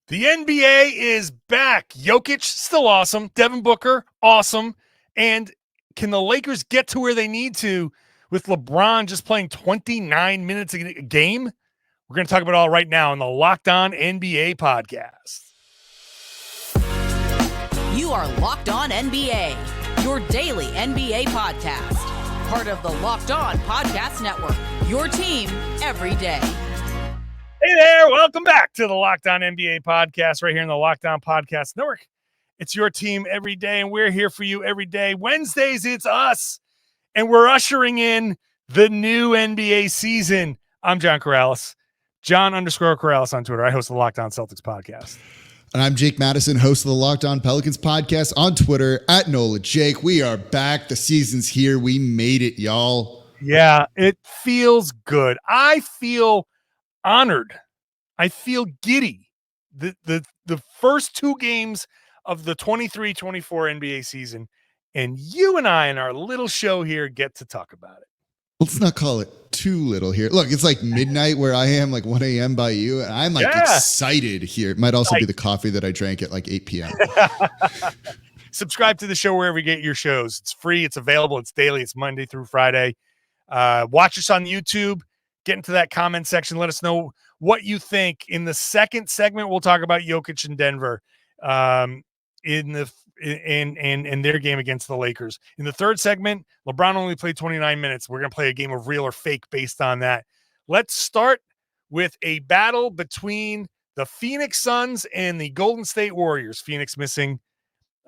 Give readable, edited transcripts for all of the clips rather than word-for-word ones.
The NBA is back. Jokic, still awesome. Devin Booker, awesome. And can the Lakers get to where they need to with LeBron just playing 29 minutes a game? We're going to talk about it all right now on the Locked On NBA podcast. You are Locked On NBA, your daily NBA podcast. Part of the Locked On Podcast Network, your team every day. Hey there, welcome back to the Locked On NBA podcast right here in the Locked On Podcast Network. It's your team every day, and we're here for you every day. Wednesdays, it's us, and we're ushering in the new NBA season. I'm John Karalis, John_Karalis on Twitter. I host the Locked On Celtics podcast. And I'm Jake Madison, host of the Locked On Pelicans podcast on Twitter at Nola Jake. We are back. The season's here. We made it, y'all. Yeah, it feels good. I feel honored. I feel giddy. The first two games of the 23-24 NBA season, and you and I in our little show here get to talk about it. Let's not call it too little here. Look, it's like midnight where I am, like 1 a.m. by you, and I'm like excited here. It might also be the coffee that I drank at like 8 p.m. Subscribe to the show wherever you get your shows. It's free. It's available. It's daily. It's Monday through Friday. Watch us on YouTube. Get into that comment section. Let us know what you think. In the second segment, we'll talk about Jokic and Denver in their game against the Lakers. In the third segment, LeBron only played 29 minutes. We're going to play a game of real or fake based on that. Let's start with a battle between the Phoenix Suns and the Golden State Warriors. Phoenix missing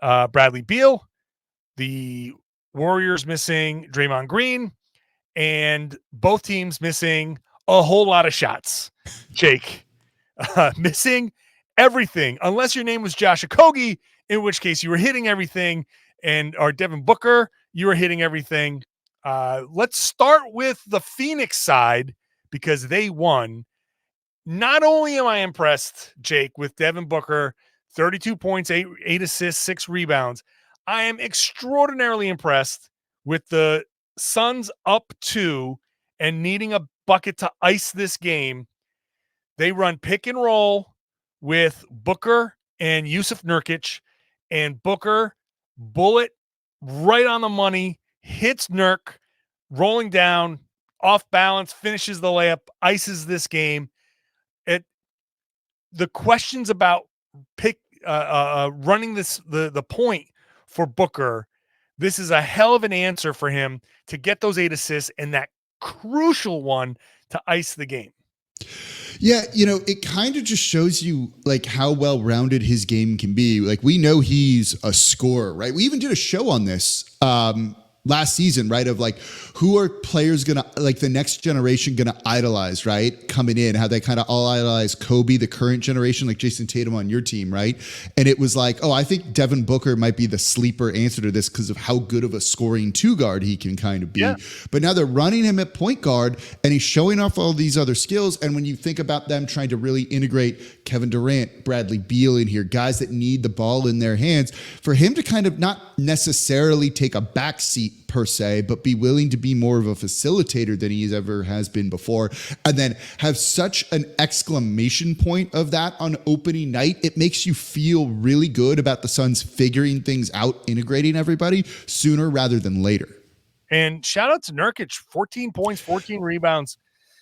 Bradley Beal. The Warriors missing Draymond Green. And both teams missing a whole lot of shots. Jake, missing everything, unless your name was Josh Okogie, in which case you were hitting everything, or Devin Booker, you were hitting everything. Let's start with the Phoenix side because they won. Not only am I impressed, Jake, with Devin Booker, 32 points, 8 assists, 6 rebounds, I am extraordinarily impressed with the Suns up 2 and needing a bucket to ice this game. They run pick and roll with Booker and Yusuf Nurkic, and Booker bullet right on the money, hits Nurk, rolling down, off balance, finishes the layup, ices this game. The questions about running the point for Booker, this is a hell of an answer for him to get those 8 assists and that crucial one to ice the game. Yeah, it kind of just shows you like how well-rounded his game can be. Like we know he's a scorer, right? We even did a show on this last season, right? Of like, who are players gonna, like the next generation gonna idolize, right? Coming in, how they kind of all idolize Kobe, the current generation, like Jason Tatum on your team, right? And it was like, I think Devin Booker might be the sleeper answer to this because of how good of a scoring 2 guard he can kind of be. Yeah. But now they're running him at point guard and he's showing off all these other skills. And when you think about them trying to really integrate Kevin Durant, Bradley Beal in here, guys that need the ball in their hands, for him to kind of not necessarily take a backseat per se, but be willing to be more of a facilitator than he ever has been before, and then have such an exclamation point of that on opening night, it makes you feel really good about the Suns figuring things out, integrating everybody sooner rather than later. And shout out to Nurkic, 14 points, 14 rebounds.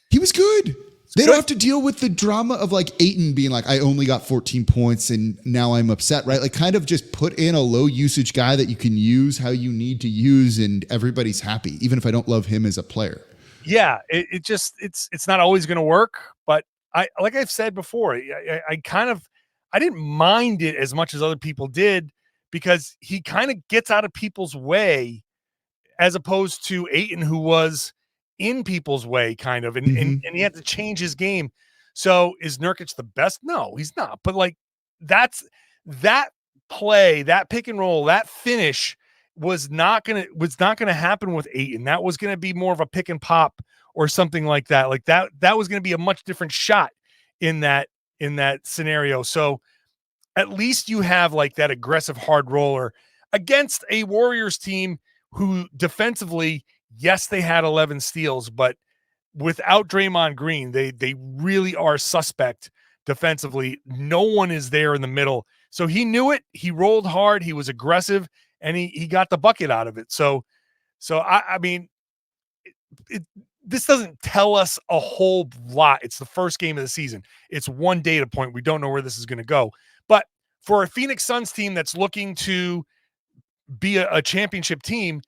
He was good. They don't have to deal with the drama of like Ayton being like, I only got 14 points and now I'm upset, right? Like kind of just put in a low usage guy that you can use how you need to use and everybody's happy, even if I don't love him as a player. Yeah, it's not always going to work, but like I've said before, I didn't mind it as much as other people did because he kind of gets out of people's way as opposed to Ayton, who was in people's way kind of, and he had to change his game. So is Nurkic the best? No, he's not. But like that play, that pick and roll, that finish was not gonna happen with Ayton. That was gonna be more of a pick and pop or something like that. Like that was gonna be a much different shot in that scenario. So at least you have like that aggressive hard roller against a Warriors team who defensively, yes, they had 11 steals, but without Draymond Green, they really are suspect defensively. No one is there in the middle. So he knew it. He rolled hard. He was aggressive, and he got the bucket out of it. So I mean, this doesn't tell us a whole lot. It's the first game of the season. It's one data point. We don't know where this is going to go. But for a Phoenix Suns team that's looking to be a championship team,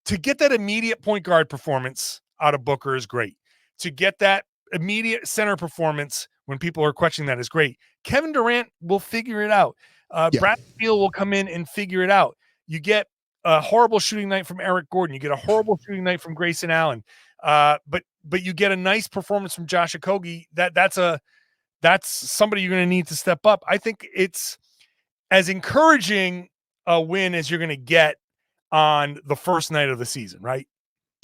to get that immediate point guard performance out of Booker is great. To get that immediate center performance when people are questioning that is great. Kevin Durant will figure it out. Brad Beal will come in and figure it out. You get a horrible shooting night from Eric Gordon. You get a horrible shooting night from Grayson Allen. But you get a nice performance from Josh Okogie. That's somebody you're going to need to step up. I think it's as encouraging a win as you're going to get on the first night of the season, right?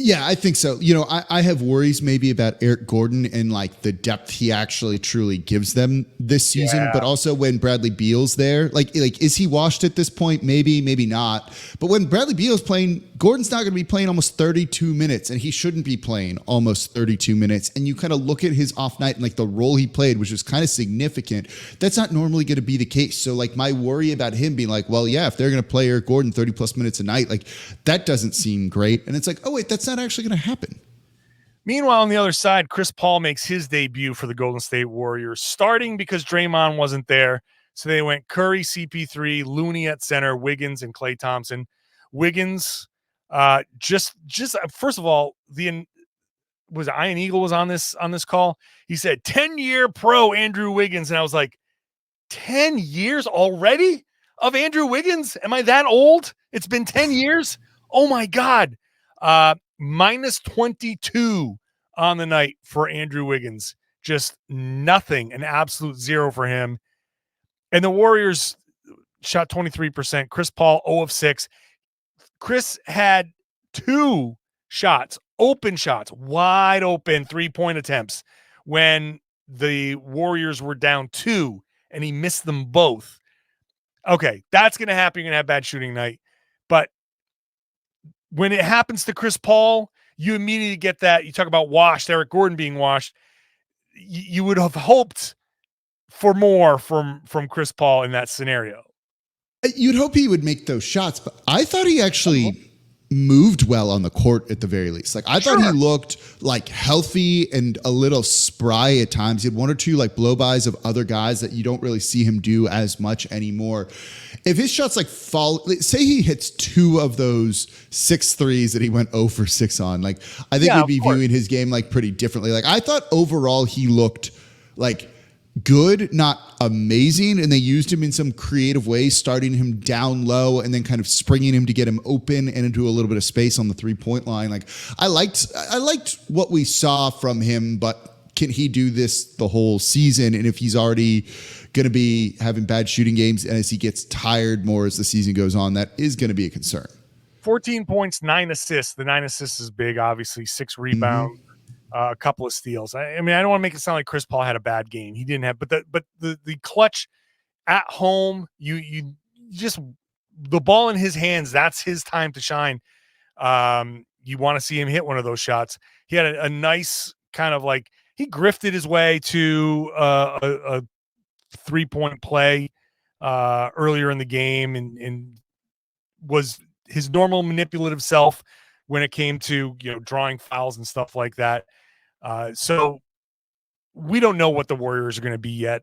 Yeah, I think so. You know, I have worries maybe about Eric Gordon and like the depth he actually truly gives them this season, but also when Bradley Beal's there, like is he washed at this point? Maybe, maybe not. But when Bradley Beal's playing, Gordon's not going to be playing almost 32 minutes, and he shouldn't be playing almost 32 minutes. And you kind of look at his off night and like the role he played, which was kind of significant. That's not normally going to be the case. So like my worry about him being like, well, yeah, if they're going to play Eric Gordon 30 plus minutes a night, like that doesn't seem great. And it's like, oh wait, that's not actually going to happen. Meanwhile, on the other side, Chris Paul makes his debut for the Golden State Warriors, starting because Draymond wasn't there. So they went Curry, CP3, Looney at center, Wiggins, and Klay Thompson. Wiggins, just first of all, was Ian Eagle was on this call. He said 10-year pro Andrew Wiggins, and I was like, 10 years already of Andrew Wiggins? Am I that old? It's been 10 years. Oh my God. Minus 22 on the night for Andrew Wiggins. Just nothing, an absolute zero for him. And the Warriors shot 23%. Chris Paul, 0 of 6. Chris had 2 shots, open shots, wide open 3-point attempts when the Warriors were down 2, and he missed them both. Okay, that's going to happen. You're going to have bad shooting night. But when it happens to Chris Paul, you immediately get that. You talk about washed, Eric Gordon being washed. You would have hoped for more from Chris Paul in that scenario. You'd hope he would make those shots, but I thought he actually moved well on the court at the very least. Like I thought he looked like healthy and a little spry at times. He had 1 or 2 like blow-bys of other guys that you don't really see him do as much anymore. If his shots like fall, say he hits 2 of those 6 threes that he went 0 for 6 on, like I think we'd be viewing his game like pretty differently. Like I thought overall he looked like good, not amazing, and they used him in some creative ways, starting him down low and then kind of springing him to get him open and into a little bit of space on the 3-point line. Like I liked what we saw from him, but can he do this the whole season? And if he's already going to be having bad shooting games and as he gets tired more as the season goes on, that is going to be a concern. 14 points, 9 assists. The 9 assists is big, obviously. 6 rebounds. A couple of steals. I mean, I don't want to make it sound like Chris Paul had a bad game. He didn't have, but the clutch at home, you just the ball in his hands. That's his time to shine. You want to see him hit one of those shots. He had a nice kind of like he grifted his way to a 3-point play earlier in the game and was his normal manipulative self when it came to drawing fouls and stuff like that. So we don't know what the Warriors are going to be yet.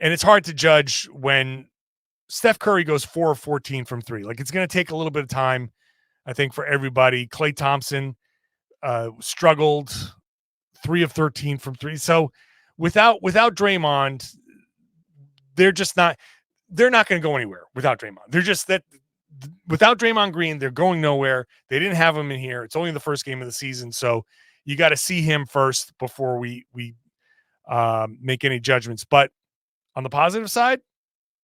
And it's hard to judge when Steph Curry goes 4 of 14 from 3. Like it's going to take a little bit of time, I think, for everybody. Klay Thompson struggled 3 of 13 from 3. So without Draymond, they're not going to go anywhere without Draymond. They're just that without Draymond Green, they're going nowhere. They didn't have him in here. It's only the first game of the season. So you got to see him first before we make any judgments. But on the positive side,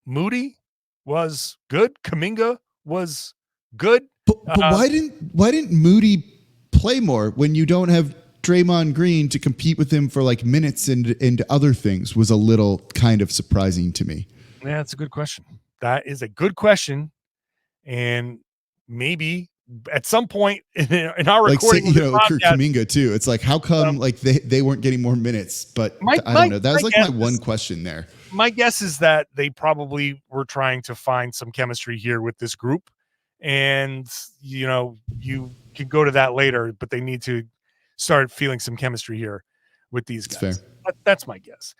Moody was good. Kuminga was good. But why didn't Moody play more when you don't have Draymond Green to compete with him for like minutes and other things? Was a little kind of surprising to me. Yeah, that's a good question. That is a good question. And maybe at some point in our like say, recording, Kuminga too. It's like, how come like they weren't getting more minutes? But I don't know. That was like my one question there. My guess is that they probably were trying to find some chemistry here with this group, and you can go to that later, but they need to start feeling some chemistry here with these guys. That's my guess.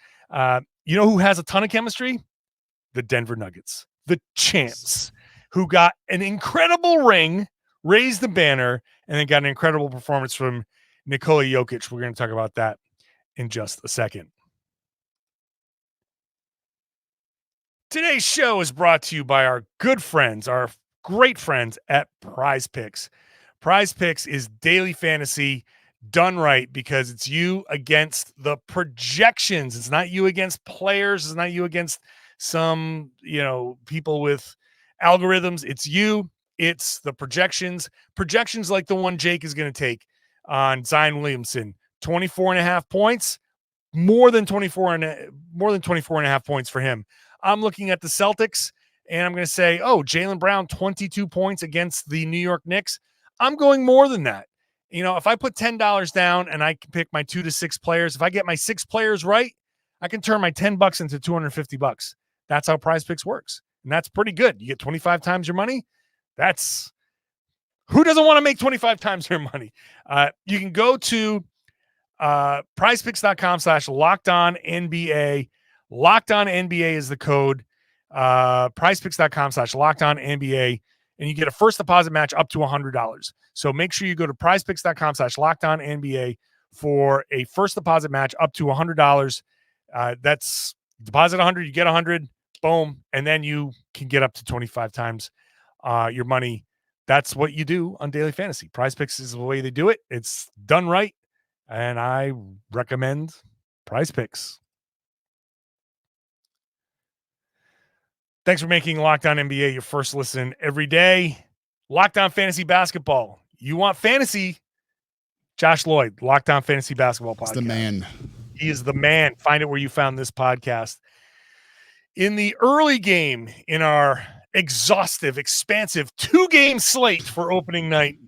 You know who has a ton of chemistry? The Denver Nuggets, the champs, who got an incredible ring, raised the banner, and then got an incredible performance from Nikola Jokic. We're going to talk about that in just a second. Today's show is brought to you by our good friends, our great friends at PrizePicks. PrizePicks is daily fantasy done right because it's you against the projections. It's not you against players. It's not you against some, people with algorithms. It's you. It's the projections like the one Jake is going to take on Zion Williamson. 24.5 points, more than 24 and a half points for him. I'm looking at the Celtics and I'm going to say, Jaylen Brown, 22 points against the New York Knicks. I'm going more than that. If I put $10 down and I can pick my 2 to 6 players, if I get my 6 players right, I can turn my $10 into $250. That's how PrizePicks works. And that's pretty good. You get 25 times your money. Who doesn't want to make 25 times their money? You can go to prizepicks.com/LockedOnNBA. LockedOnNBA is the code. prizepicks.com/LockedOnNBA. And you get a first deposit match up to $100. So make sure you go to prizepicks.com/LockedOnNBA for a first deposit match up to $100. That's deposit 100, you get 100, boom, and then you can get up to 25 times your money. That's what you do on daily fantasy. PrizePicks is the way they do it. It's done right, and I recommend PrizePicks. Thanks for making Locked On NBA your first listen every day. Locked On Fantasy Basketball. You want fantasy? Josh Lloyd, Locked On Fantasy Basketball podcast. He's the man. He is the man. Find it where you found this podcast. In the early game in our exhaustive, expansive 2-game slate for opening night.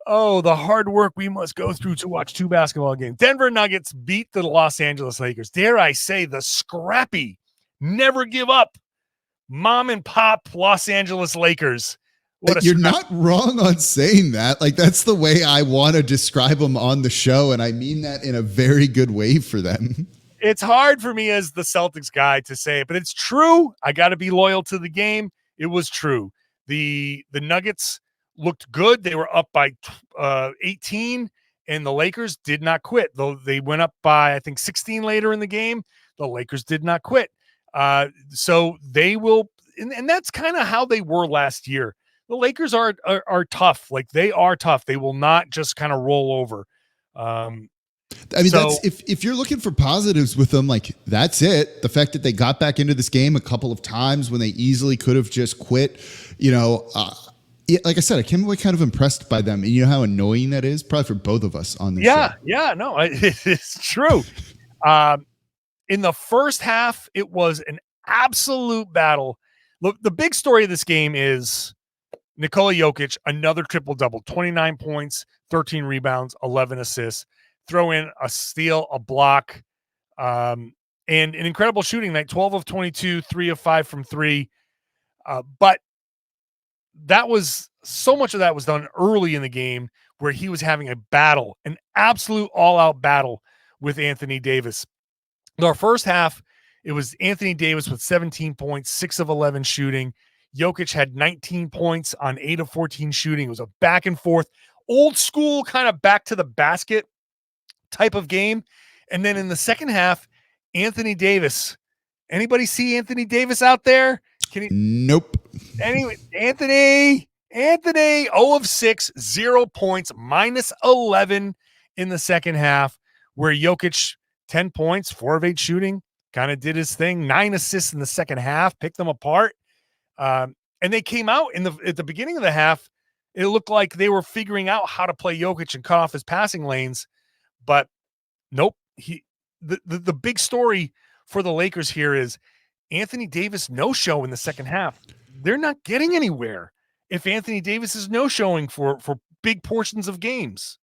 Oh, the hard work we must go through to watch 2 basketball games. Denver Nuggets beat the Los Angeles Lakers. Dare I say the scrappy, never give up, mom and pop Los Angeles Lakers. You're not wrong on saying that. Like, that's the way I want to describe them on the show, and I mean that in a very good way for them. It's hard for me as the Celtics guy to say it, but it's true. I got to be loyal to the game. It was true. The Nuggets looked good. They were up by 18, and the Lakers did not quit. Though they went up by, I think, 16 later in the game. The Lakers did not quit. So they will, and that's kind of how they were last year. The Lakers are tough. Like, they are tough. They will not just kind of roll over. That's if you're looking for positives with them, like, that's it. The fact that they got back into this game a couple of times when they easily could have just quit, like I said, I came away kind of impressed by them. And you know how annoying that is? Probably for both of us on this show. No, it's true. In the first half, it was an absolute battle. Look, the big story of this game is Nikola Jokic, another triple-double, 29 points, 13 rebounds, 11 assists. Throw in a steal, a block, and an incredible shooting night, 12 of 22, 3 of 5 from 3. But that was, so much of that was done early in the game where he was having a battle, an absolute all-out battle with Anthony Davis. In our first half, it was Anthony Davis with 17 points, 6 of 11 shooting. Jokic had 19 points on 8 of 14 shooting. It was a back and forth, old school kind of back to the basket type of game. And then in the second half, Anthony Davis. Anybody see Anthony Davis out there? Nope. Anyway, Anthony, 0 of 6, 0 points, minus 11 in the second half, where Jokic, 10 points, 4 of 8 shooting, kind of did his thing, 9 assists in the second half, picked them apart. And they came out at the beginning of the half. It looked like they were figuring out how to play Jokic and cut off his passing lanes, but nope. The big story for the Lakers here is Anthony Davis no-show in the second half. They're not getting anywhere. if Anthony Davis is no showing for big portions of games.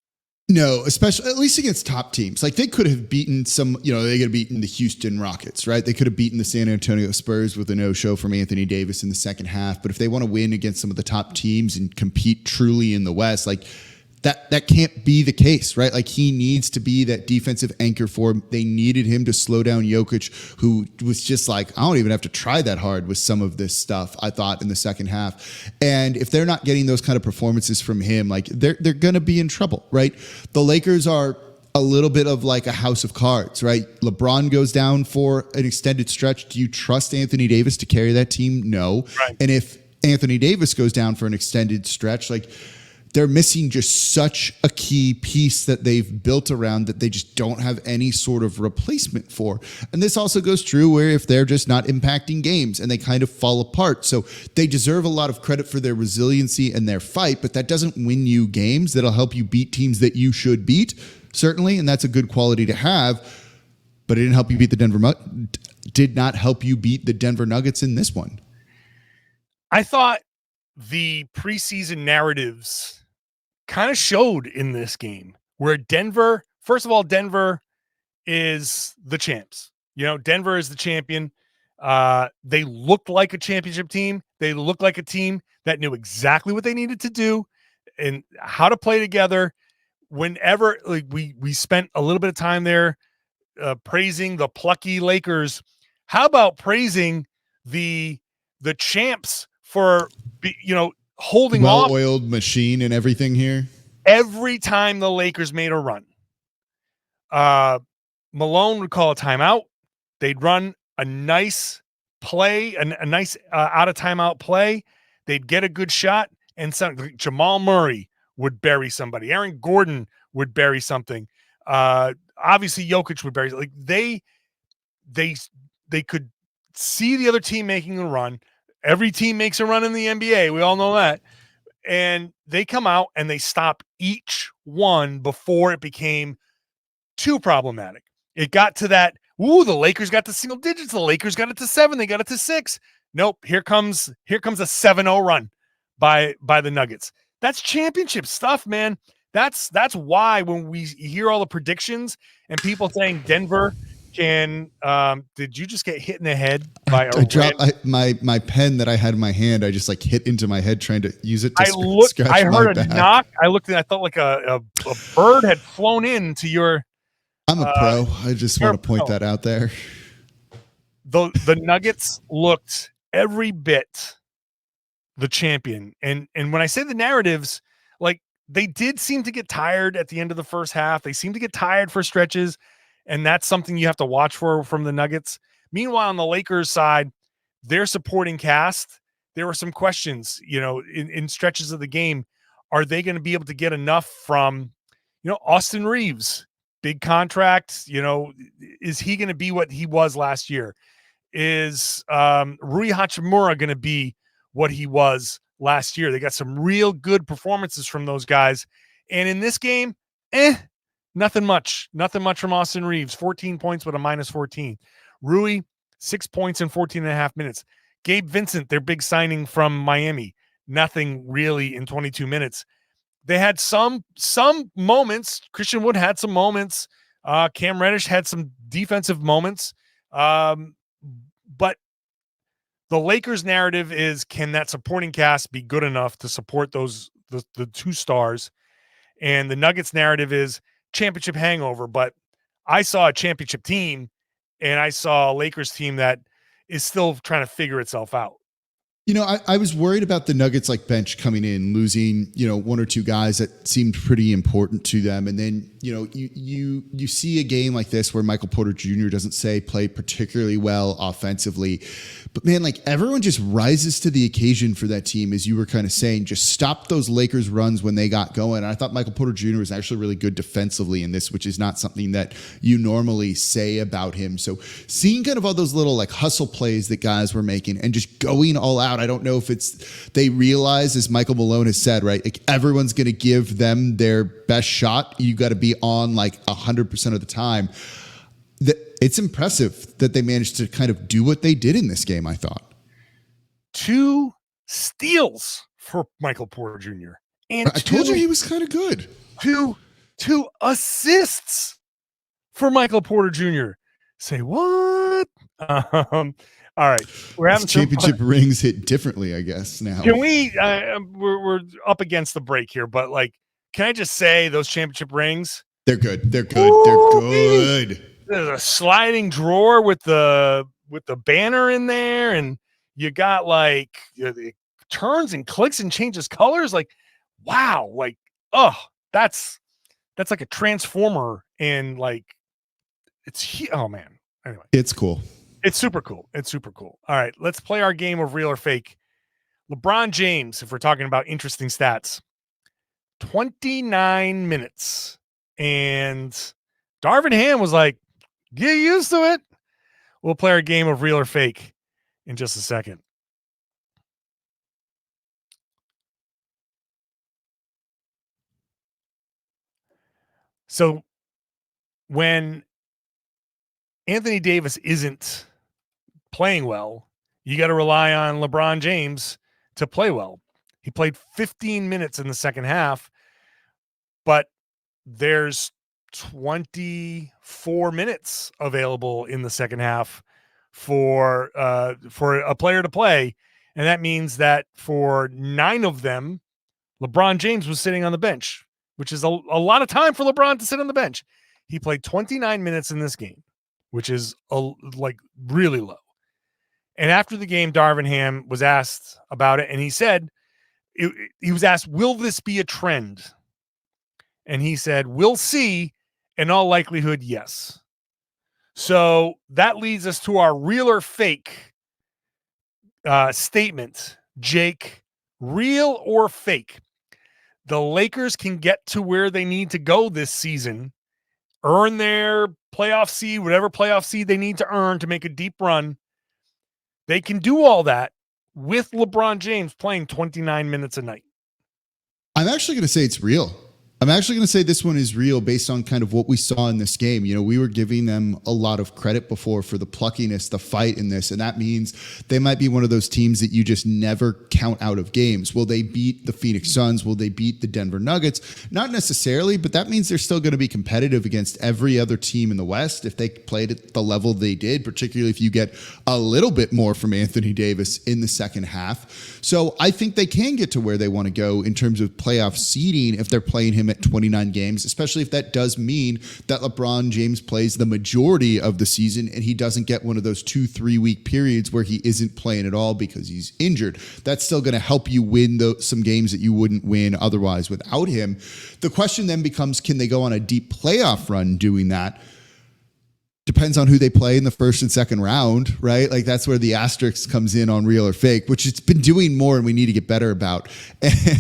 No, especially at least against top teams. Like they could have beaten some, they could have beaten the Houston Rockets, right? They could have beaten the San Antonio Spurs with a no-show from Anthony Davis in the second half. But if they want to win against some of the top teams and compete truly in the West, like that can't be the case, right? Like he needs to be that defensive anchor for him. They needed him to slow down Jokic, who was just like, I don't even have to try that hard with some of this stuff, I thought, in the second half. And if they're not getting those kind of performances from him, like they're going to be in trouble, right? The Lakers are a little bit of like a house of cards, right? LeBron goes down for an extended stretch. Do you trust Anthony Davis to carry that team? No. Right. And if Anthony Davis goes down for an extended stretch, like they're missing just such a key piece that they've built around that they just don't have any sort of replacement for. And this also goes true where if they're just not impacting games and they kind of fall apart. So they deserve a lot of credit for their resiliency and their fight, but that doesn't win you games. That'll help you beat teams that you should beat, certainly, and that's a good quality to have. But it did not help you beat the Denver Nuggets in this one. I thought the preseason narratives kind of showed in this game where Denver, first of all, Denver is the champs. Denver is the champion. They looked like a championship team. They looked like a team that knew exactly what they needed to do and how to play together. Whenever we spent a little bit of time there praising the plucky Lakers, how about praising the champs for holding off well-oiled machine and everything here? Every time the Lakers made a run, Malone would call a timeout. They'd run a nice play, a nice out of timeout play. They'd get a good shot, and Jamal Murray would bury somebody. Aaron Gordon would bury something. Obviously, Jokic would bury. Like they could see the other team making a run. Every team makes a run in the NBA. We all know that. And they come out and they stop each one before it became too problematic. It got to that, the Lakers got to single digits. The Lakers got it to 7. They got it to 6. Nope. Here comes a 7-0 run by the Nuggets. That's championship stuff, man. That's why when we hear all the predictions and people saying Denver can, did you just get hit in the head by I dropped my pen that I had in my hand. I just hit into my head trying to use it to scratch I heard my a back. knock. I looked and I felt like a bird had flown into your. I'm a pro. I just want to point that out there. The Nuggets looked every bit the champion. And when I say the narratives, like they did seem to get tired at the end of the first half. They seem to get tired for stretches. And that's something you have to watch for from the Nuggets. Meanwhile, on the Lakers side, their supporting cast, there were some questions, in stretches of the game. Are they going to be able to get enough from, Austin Reeves, big contract? Is he going to be what he was last year? Is Rui Hachimura going to be what he was last year? They got some real good performances from those guys. And in this game, nothing much from Austin Reeves. 14 points, but a -14. Rui, 6 points in 14 and a half minutes. Gabe Vincent, their big signing from Miami, nothing really in 22 minutes. They had some moments. Christian Wood had some moments. Cam Reddish had some defensive moments. But the Lakers narrative is, can that supporting cast be good enough to support the two stars? And the Nuggets narrative is championship hangover, but I saw a championship team and I saw a Lakers team that is still trying to figure itself out. I was worried about the Nuggets bench coming in, losing, one or two guys that seemed pretty important to them. And then, you see a game like this where Michael Porter Jr. doesn't play particularly well offensively, but man, everyone just rises to the occasion for that team. As you were kind of saying, just stop those Lakers runs when they got going. And I thought Michael Porter Jr. was actually really good defensively in this, which is not something that you normally say about him. So seeing kind of all those little hustle plays that guys were making and just going all out. I don't know if they realize, as Michael Malone has said, right? Everyone's going to give them their best shot. You got to be on 100% of the time. It's impressive that they managed to kind of do what they did in this game, I thought. 2 steals for Michael Porter Jr. And I told you he was kind of good. Two assists for Michael Porter Jr. Say what? All right, we're having championship rings hit differently, I guess. Now, can we? We're up against the break here, but like, can I just say those championship rings? They're good. They're good. Ooh, they're good. There's a sliding drawer with the banner in there, and you got like it turns and clicks and changes colors. Like, wow, like, oh, that's like a transformer, and like, oh man. Anyway, it's cool. It's super cool. It's super cool. All right, let's play our game of real or fake. LeBron James, if we're talking about interesting stats, 29 minutes. And Darvin Ham was like, get used to it. We'll play our game of real or fake in just a second. So when Anthony Davis isn't playing well, you got to rely on LeBron James to play well. He played 15 minutes in the second half, but there's 24 minutes available in the second half for a player to play. And that means that for 9 of them, LeBron James was sitting on the bench, which is a lot of time for LeBron to sit on the bench. He played 29 minutes in this game, which is like really low. And after the game, Darvin Ham was asked about it, and he said, he was asked, will this be a trend? And he said, we'll see. In all likelihood, yes. So that leads us to our real or fake statement. Jake, real or fake? The Lakers can get to where they need to go this season, earn their playoff seed, whatever playoff seed they need to earn to make a deep run. They can do all that with LeBron James playing 29 minutes a night. I'm actually going to say it's real. I'm actually going to say this one is real based on kind of what we saw in this game. You know, we were giving them a lot of credit before for the pluckiness, the fight in this. And that means they might be one of those teams that you just never count out of games. Will they beat the Phoenix Suns? Will they beat the Denver Nuggets? Not necessarily, but that means they're still going to be competitive against every other team in the West if they played at the level they did, particularly if you get a little bit more from Anthony Davis in the second half. So I think they can get to where they want to go in terms of playoff seeding if they're playing him at 29 games, especially if that does mean that LeBron James plays the majority of the season and he doesn't get one of those 2-3 week periods where he isn't playing at all because he's injured. That's still going to help you win some games that you wouldn't win otherwise without him. The question then becomes, can they go on a deep playoff run doing that? Depends on who they play in the first and second round, right? Like that's where the asterisk comes in on real or fake, which it's been doing more and we need to get better about.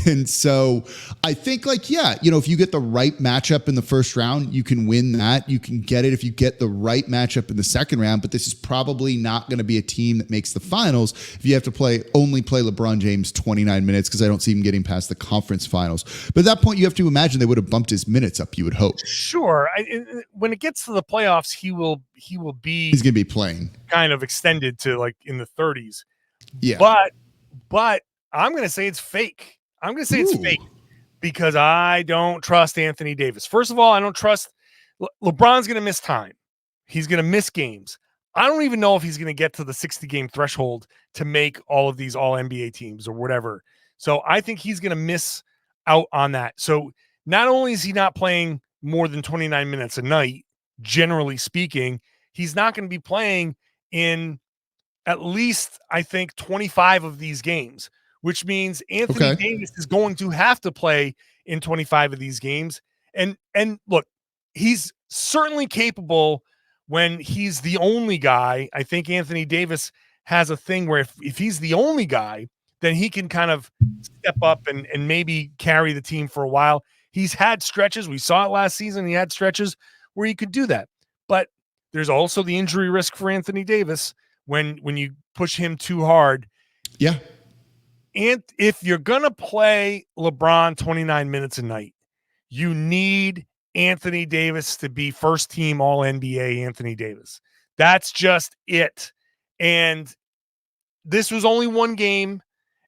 And so I think like, yeah, you know, if you get the right matchup in the first round, you can win that. You can get it if you get the right matchup in the second round, but this is probably not going to be a team that makes the finals if you have to only play LeBron James 29 minutes, because I don't see him getting past the conference finals. But at that point, you have to imagine they would have bumped his minutes up, you would hope. Sure. When it gets to the playoffs, he's going to be playing kind of extended to like in the 30s. Yeah. But I'm going to say it's fake. I'm going to say it's fake because I don't trust Anthony Davis. First of all, I don't trust LeBron's going to miss time. He's going to miss games. I don't even know if he's going to get to the 60 game threshold to make all of these all NBA teams or whatever. So I think he's going to miss out on that. So not only is he not playing more than 29 minutes a night, generally speaking, he's not going to be playing in at least, I think, 25 of these games, which means Anthony Davis is going to have to play in 25 of these games. And look, he's certainly capable when he's the only guy. I think Anthony Davis has a thing where if he's the only guy, then he can kind of step up and maybe carry the team for a while. He's had stretches. We saw it last season. He had stretches where he could do that. But there's also the injury risk for Anthony Davis when you push him too hard. Yeah. And if you're going to play LeBron 29 minutes a night, you need Anthony Davis to be first team all NBA Anthony Davis. That's just it. And this was only one game.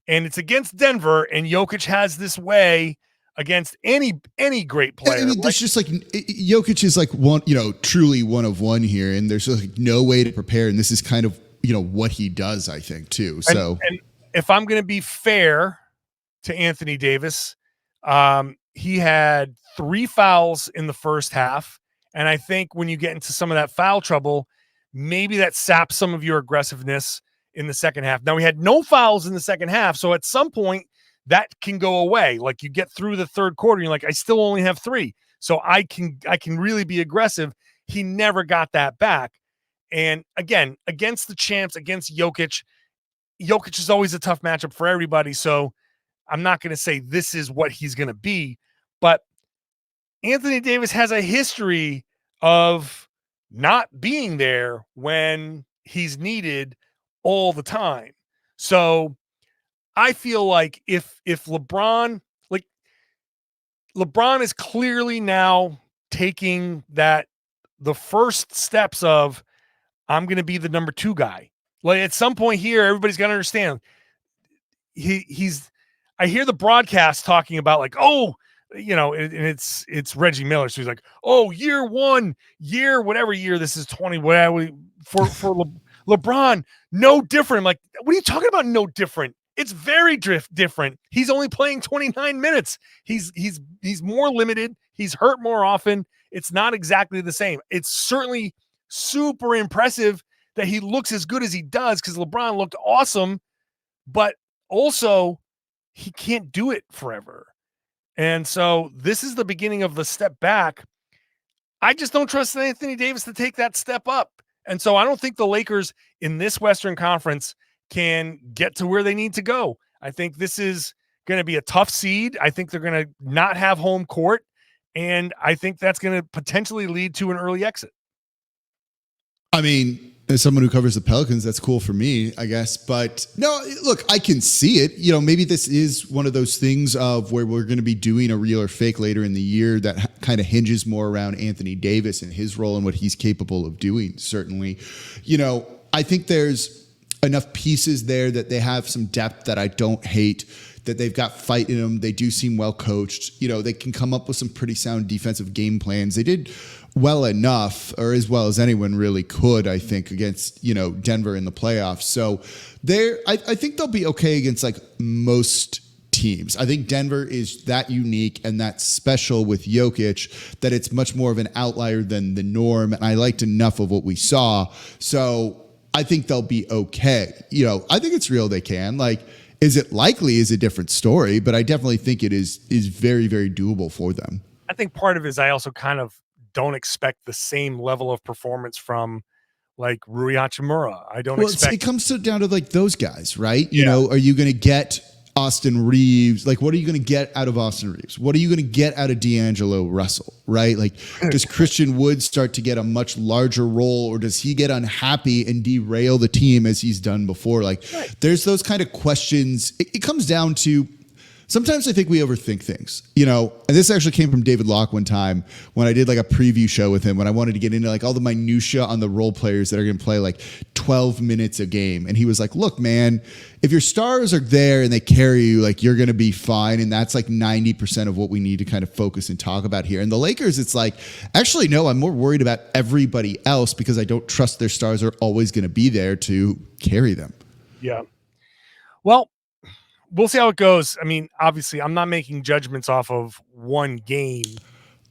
and it's against Denver, and Jokic has this way against any great player. I mean, there's just like Jokic is like one, truly one of one here, and there's just like no way to prepare. And this is kind of, what he does, I think, too. So, and if I'm going to be fair to Anthony Davis, he had 3 fouls in the first half. And I think when you get into some of that foul trouble, maybe that saps some of your aggressiveness in the second half. Now, we had no fouls in the second half. So at some point, that can go away. Like you get through the third quarter, you're like, I still only have 3. So I can really be aggressive. He never got that back. And again, against the champs, against Jokic is always a tough matchup for everybody. So I'm not going to say this is what he's going to be, but Anthony Davis has a history of not being there when he's needed all the time. So I feel like if LeBron is clearly now taking the first steps of, I'm going to be the number 2 guy. Like at some point here, everybody's got to understand I hear the broadcast talking about like, and it's Reggie Miller. So he's like, oh, year 1, whatever year this is, 20, whatever for LeBron, no different. I'm like, what are you talking about? No different. It's very different. He's only playing 29 minutes. He's more limited. He's hurt more often. It's not exactly the same. It's certainly super impressive that he looks as good as he does because LeBron looked awesome, but also he can't do it forever. And so this is the beginning of the step back. I just don't trust Anthony Davis to take that step up. And so I don't think the Lakers in this Western Conference can get to where they need to go. I think this is going to be a tough seed. I think they're going to not have home court. And I think that's going to potentially lead to an early exit. I mean, as someone who covers the Pelicans, that's cool for me, I guess. But no, look, I can see it. Maybe this is one of those things of where we're going to be doing a real or fake later in the year that kind of hinges more around Anthony Davis and his role and what he's capable of doing. Certainly, I think there's enough pieces there that they have some depth that I don't hate, that they've got fight in them. They do seem well coached. They can come up with some pretty sound defensive game plans. They did well enough, or as well as anyone really could, I think, against, Denver in the playoffs. So I think they'll be okay against like most teams. I think Denver is that unique and that special with Jokic that it's much more of an outlier than the norm. And I liked enough of what we saw. So I think they'll be okay. I think it's real they can. Like, is it likely is a different story, but I definitely think it is very, very doable for them. I think part of it is I also kind of don't expect the same level of performance from like Rui Hachimura. I don't expect. It comes down to like those guys, right? Are you going to get Austin Reeves? Like, what are you going to get out of Austin Reeves? What are you going to get out of D'Angelo Russell, right? Like, does Christian Wood start to get a much larger role, or does he get unhappy and derail the team as he's done before? Like, there's those kind of questions. It comes down to, sometimes I think we overthink things, and this actually came from David Locke one time when I did like a preview show with him when I wanted to get into like all the minutia on the role players that are going to play like 12 minutes a game. And he was like, look, man, if your stars are there and they carry you, like you're going to be fine. And that's like 90% of what we need to kind of focus and talk about here. And the Lakers, it's like, actually, no, I'm more worried about everybody else because I don't trust their stars are always going to be there to carry them. Yeah. Well, we'll see how it goes. I mean, obviously, I'm not making judgments off of one game.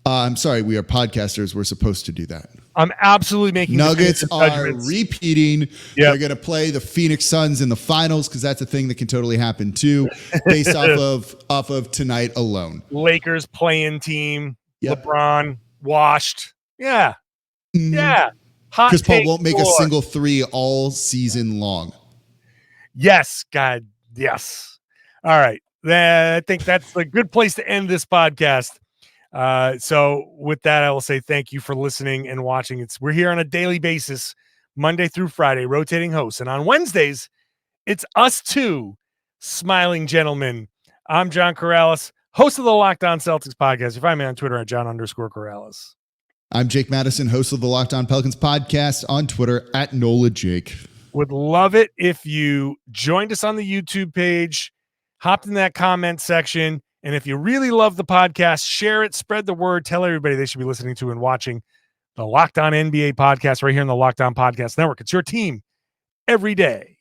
I'm sorry. We are podcasters. We're supposed to do that. I'm absolutely making Nuggets are repeating. Yep. They're going to play the Phoenix Suns in the finals because that's a thing that can totally happen too, based off of tonight alone. Lakers playing team. Yep. LeBron washed. Yeah. Mm-hmm. Yeah. Hot Chris Paul won't make score. a single 3 all season long. Yes, God. Yes. All right. I think that's a good place to end this podcast. So with that, I will say thank you for listening and watching. We're here on a daily basis, Monday through Friday, rotating hosts. And on Wednesdays, it's us two smiling gentlemen. I'm John Karalis, host of the Locked On Celtics podcast. You find me on Twitter at John_Karalis. I'm Jake Madison, host of the Locked On Pelicans podcast on Twitter at NolaJake. Would love it if you joined us on the YouTube page, hop in that comment section. And if you really love the podcast, share it, spread the word, tell everybody they should be listening to and watching the Locked On NBA podcast right here in the Locked On Podcast Network. It's your team every day.